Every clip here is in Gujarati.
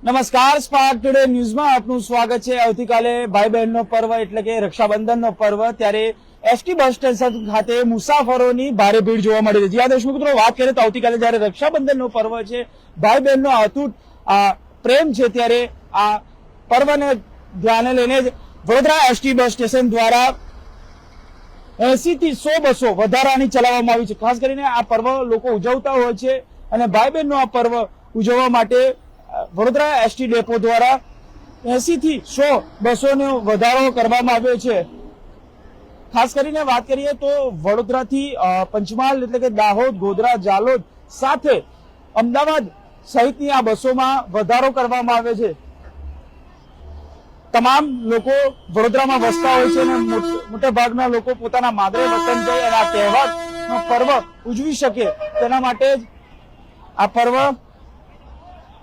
નમસ્કાર, સ્પાર્ક ટુડે ન્યૂઝમાં આપનું સ્વાગત છે। આવતીકાલે ભાઈ બહેનનો પર્વ એટલે કે રક્ષાબંધનનો પર્વ, ત્યારે એસટી બસ સ્ટેશન ખાતે મુસાફરોની ભારે ભીડ જોવા મળી રહી છે। દર્શક મિત્રો, વાત કરીએ તો આવતીકાલે જયારે રક્ષાબંધનનો પર્વ છે, ભાઈ બહેનનો અતૂટ પ્રેમ છે, ત્યારે આ પર્વને ધ્યાને લઈને જ વડોદરા એસટી બસ સ્ટેશન દ્વારા 80 થી 100 બસો વધારાની ચલાવવામાં આવી છે। ખાસ કરીને આ પર્વ લોકો ઉજવતા હોય છે અને ભાઈ બહેનનો આ પર્વ ઉજવવા માટે વડોદરા એસટી ડેપો દ્વારા 80 થી 100 બસોનો વધારો કરવામાં આવ્યો છે। ખાસ કરીને વાત કરીએ તો વડોદરાથી પંચમહાલ એટલે કે દાહોદ, ગોધરા, જાલોદ સાથે અમદાવાદ સહિતની આ બસોમાં વધારો કરવામાં આવ્યો છે। તમામ લોકો વડોદરામાં વસતા હોય છે અને મોટા ભાગના લોકો પોતાના માદરે વતન જઈ અને આ તહેવારનો પર્વ ઉજવી શકે તેના માટે જ આ પર્વ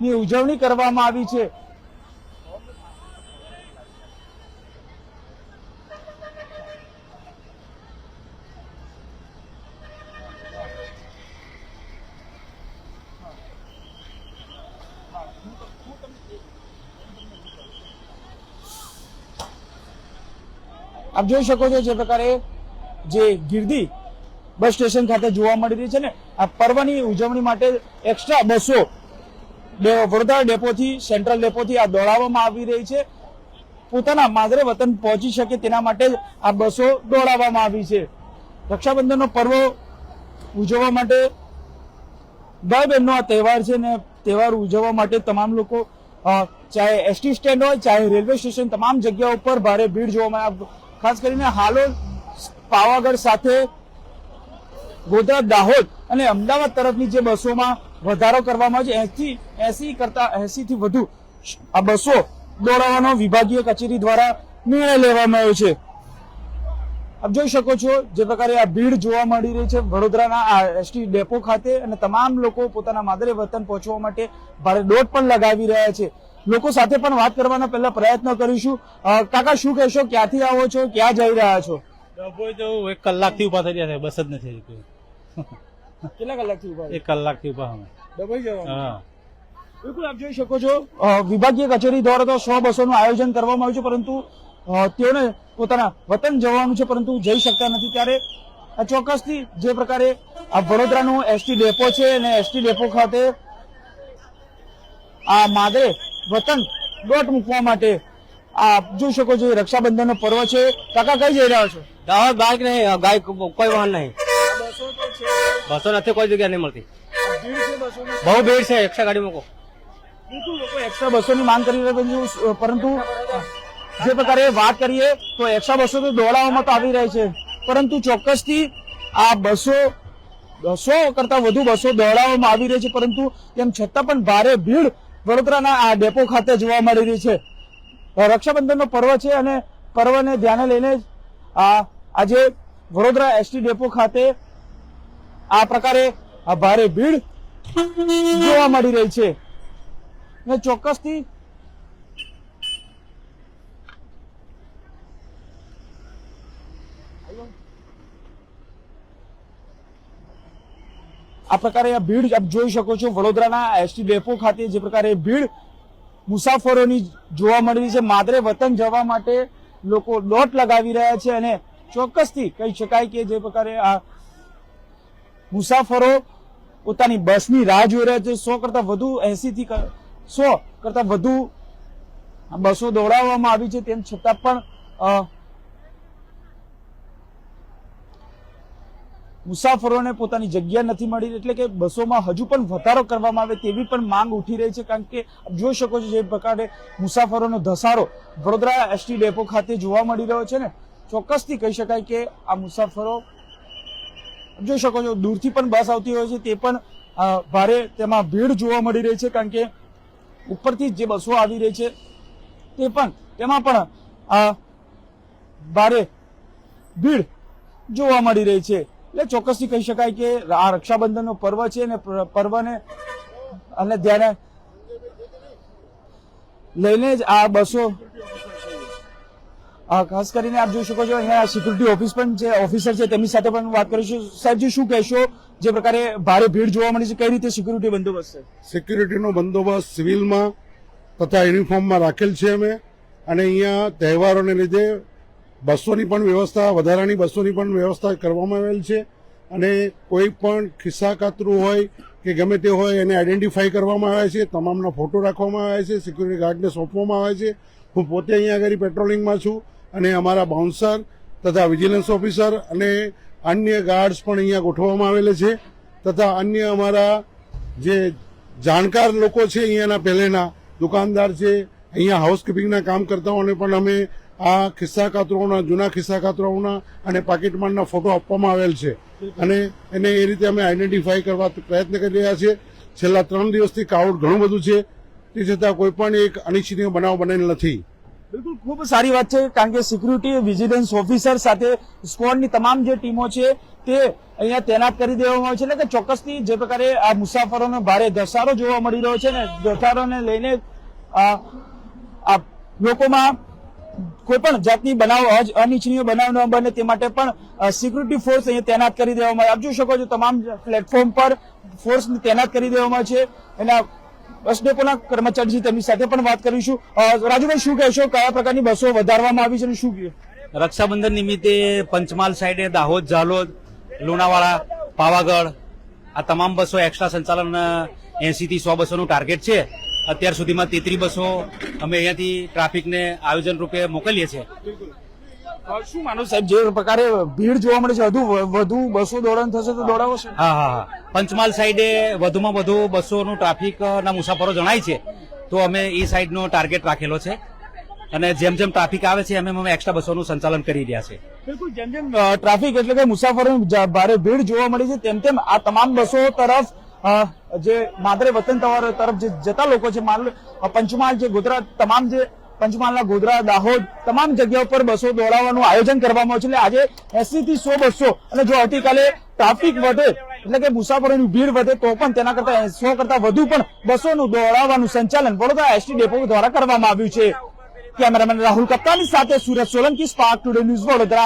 ની ઉજવણી કરવામાં આવી છે। આપ જોઈ શકો છો જે પ્રકારે જે ગીરદી બસ સ્ટેશન ખાતે જોવા મળી રહી છે ને, આ પર્વની ઉજવણી માટે એક્સ્ટ્રા બસો વડોદરા ડેપોથી, સેન્ટ્રલ ડેપોથી આ દોડાવવામાં આવી રહી છે। પોતાના માદરે વતન પહોંચી શકે તેના માટે જ આ બસો દોડાવવામાં આવી છે। રક્ષાબંધનનો પર્વ ઉજવવા માટે ભાઈ બહેનનો આ તહેવાર છે ને, તહેવાર ઉજવવા માટે તમામ લોકો ચાહે એસટી સ્ટેન્ડ હોય, ચાહે રેલવે સ્ટેશન, તમામ જગ્યાઓ પર ભારે ભીડ જોવામાં આવે। ખાસ કરીને હાલોલ, પાવાગઢ સાથે ગોધરા, દાહોદ અને અમદાવાદ તરફની જે બસોમાં વધારો કરવામાં આવે છે, 80 થી વધુ આ બસો દોડાવવાનો વિભાગીય કચેરી દ્વારા નિર્ણય લેવામાં આવ્યો છે। આપ જોઈ શકો છો જે પ્રકારે આ ભીડ જોવા મળી રહી છે વડોદરાના આ એસટી ડેપો ખાતે, અને તમામ લોકો પોતાના માદરે વતન પહોંચવા માટે ભારે દોડ પણ લગાવી રહ્યા છે। લોકો સાથે પણ વાત કરવાનો પહેલા પ્રયત્ન કરીશું। કાકા, શું કહેશો? ક્યાંથી આવો છો, ક્યાં જઈ રહ્યા છો? ડભોઈ તો 1 કલાકથી ઉભા થઈ રહ્યા છે, બસ જ નથી કોઈ। કેટલા કલાકથી ઉભા? 1 કલાકથી ઉભા અમે ડભોઈ જવાનું? હા, બિલકુલ આપ જોઈ શકો છો વિભાગીય કચેરી દ્વારા તો 100 બસોનું આયોજન કરવામાં આવ્યું છે, પરંતુ તેઓને પોતાના વતન જવાનું છે પરંતુ જઈ શકતા નથી। ત્યારે ચોક્કસથી જે પ્રકારે આ વડોદરાનું એસટી ડેપો છે અને એસટી ડેપો ખાતે આ માદરે વતન દોટ મૂકવા માટે આપ જોઈ શકો છો રક્ષાબંધનનો પર્વ છે। કાકા, કઈ જઈ રહ્યા છો? દાહોદ બાઇક નહીં, ગાય કોઈ વાહન નહીં, બસો નથી, કોઈ જગ્યા નહીં મળતી, બહુ ભીડ છે। એક્સ્ટ્રા ગાડી મૂકો। બિલકુલ લોકો એક્સ્ટ્રા બસોની માંગ કરી રહ્યા છે, પરંતુ જે પ્રકારે વાત કરીએ તો એક્સ્ટ્રા બસો તો દોડાવવામાં તો આવી રહી છે, પરંતુ ચોક્કસથી આ બસો 100 કરતા વધુ બસો દોડાવવામાં આવી રહી છે, પરંતુ તેમ છતાં પણ ભારે ભીડ વડોદરાના આ ડેપો ખાતે જોવા મળી રહી છે। રક્ષાબંધનનો પર્વ છે અને પર્વને ધ્યાને લઈને જ આજે વડોદરા એસટી ડેપો ખાતે આ પ્રકારે આ ભારે ભીડ જોવા મળી રહી છે અને ચોક્કસથી આ પ્રકારે આ ભીડ આપ જોઈ શકો છો વડોદરાના એસટી ડેપો ખાતે જે પ્રકારે ભીડ મુસાફરોની જોવા મળી રહી છે। માદરે વતન જવા માટે લોકો દોટ લગાવી રહ્યા છે અને ચોક્કસથી કહી શકાય કે જે પ્રકારે આ મુસાફરો પોતાની બસની રાહ જોઈ રહ્યા છે। 100 કરતા વધુ 80 થી 100 કરતા વધુ બસો દોડાવવામાં આવી છે, તેમ છતાં પણ મુસાફરોને પોતાની જગ્યા નથી મળી, એટલે કે બસોમાં હજુ પણ વધારો કરવામાં આવે તેવી પણ માંગ ઉઠી રહી છે। કારણ કે જોઈ શકો છો જે પ્રકારે મુસાફરોનો ધસારો વડોદરા એસટી ડેપો ખાતે જોવા મળી રહ્યો છે ને, ચોક્કસથી કહી શકાય કે આ મુસાફરો જોઈ શકો છો દૂરથી પણ બસ આવતી હોય છે, તે પણ ભારે તેમાં ભીડ જોવા મળી રહી છે। કારણ કે ઉપરથી જે બસો આવી રહી છે તે પણ તેમાં પણ ભારે ભીડ જોવા મળી રહી છે। એટલે ચોક્કસથી કહી શકાય કે આ રક્ષાબંધનનો પર્વ છે અને પર્વને અને ધ્યાને લઈને જ આ બસો ખાસ કરીને આપ જોઈ શકો છો અહીંયા સિક્યુરિટી ઓફિસ પણ છે, ઓફિસર છે, તેમની સાથે પણ વાત કરીશું। સાહેબજી, શું કહેશો? જે પ્રકારે ભારે ભીડ જોવા મળી છે, કઈ રીતે સિક્યુરિટી બંદોબસ્ત છે? સિક્યુરિટીનો બંદોબસ્ત સિવિલમાં તથા યુનિફોર્મમાં રાખેલ છે અમે. અને અહીંયા તહેવારોને લીધે બસોની પણ વ્યવસ્થા, વધારાની બસોની પણ વ્યવસ્થા કરવામાં આવેલ છે. અને કોઈ પણ ખિસ્સા કાતરું હોય કે ગમે તે હોય એને આઈડેન્ટિફાઈ કરવામાં આવે છે. તમામના ફોટો રાખવામાં આવે છે, સિક્યુરિટી ગાર્ડને સોંપવામાં આવે છે. હું પોતે અહીંયા આગળ પેટ્રોલિંગમાં છું અને અમારા બાઉન્સર તથા વિજિલન્સ ઓફિસર અને અન્ય ગાર્ડ્સ પણ અહીંયા ગોઠવવામાં આવેલા છે. તથા અન્ય અમારા જે જાણકાર લોકો છે, અહીંયાના પહેલેના દુકાનદાર છે, અહીંયા હાઉસકીપિંગના કામ કરતાઓને પણ અમે આ ખિસ્સા કાતરોના, જૂના ખિસ્સા કાતરોના અને પાકીટમારના ફોટો આપવામાં આવેલ છે. અને એને એ રીતે અમે આઈડેન્ટિફાઈ કરવા પ્રયત્ન કરી રહ્યા છીએ. છેલ્લા 3 દિવસથી ક્રાઉડ ઘણું બધું છે, તે છતાં કોઈ પણ એક અનિચ્છનીય બનાવ બનેલ નથી. બિલકુલ, ખૂબ સારી વાત છે, કારણ કે સિક્યુરિટી વિજિલન્સ ઓફિસર સાથે સ્ક્વોડની તમામ જે ટીમો છે તે અહીંયા તૈનાત કરી દેવામાં આવે છે. એટલે કે ચોક્કસથી જે પ્રકારે આ મુસાફરોનો ભારે ધસારો જોવા મળી રહ્યો છે ને, ધસારોને લઈને આ લોકોમાં કોઈ પણ જાતની બનાવ, અનિચ્છનીય બનાવ ન બને તે માટે પણ સિક્યુરિટી ફોર્સ અહીંયા તૈનાત કરી દેવામાં આવે. આપ જોઈ શકો છો તમામ પ્લેટફોર્મ પર ફોર્સ તૈનાત કરી દેવામાં છે. એના બસ ડેપોના કર્મચારી છે, તેમની સાથે પણ વાત કરીશું. રાજુભાઈ, શું કહેશો, કયા પ્રકારની બસો વધારવામાં આવી છે અને શું કહ્યું? રક્ષાબંધન નિમિત્તે પંચમહાલ સાઈડે દાહોદ, ઝાલોદ, લુણાવાડા, પાવાગઢ આ તમામ બસો એક્સ્ટ્રા સંચાલન 80 થી 100 બસોનું ટાર્ગેટ છે. અત્યાર સુધીમાં 33 બસો અમે અહીંયાથી ટ્રાફિકને આયોજન રૂપે મોકલીએ છીએ. શું માનો સાહેબ, જે પ્રકારે ભીડ જોવા મળે છે, વધુ બસો દોડાણ થશે તો દોડાવશે? હા. પંચમહાલ સાઈડે વધુમાં વધુ બસોનું ટ્રાફિકના મુસાફરો જણાય છે, તો અમે એ સાઈડનો ટાર્ગેટ રાખેલો છે. અને જેમ જેમ ટ્રાફિક આવે છે એમ અમે એક્સ્ટ્રા બસોનું સંચાલન કરી રહ્યા છે. બિલકુલ, જેમ જેમ ટ્રાફિક એટલે કે મુસાફરોની ભારે ભીડ જોવા મળી છે, તેમ તેમ આ તમામ બસો તરફ જે માદરે વતન તરફ જે જતા લોકો છે, પંચમહાલ, જે ગોધરા, તમામ જે પંચમહાલના ગોધરા, દાહોદ તમામ જગ્યાઓ પર બસો દોડાવવાનું આયોજન કરવામાં આવ્યું છે. એટલે આજે 80 થી 100 બસો, અને જો આવતીકાલે ટ્રાફિક વધે એટલે કે મુસાફરોની ભીડ વધે તો પણ તેના કરતા 100 કરતા વધુ પણ બસોનું દોડાવવાનું સંચાલન વડોદરા એસટી ડેપો દ્વારા કરવામાં આવ્યું છે. કેમેરામેન રાહુલ કપ્તાની સાથે Surat Solanki, spark today news, Vadodara.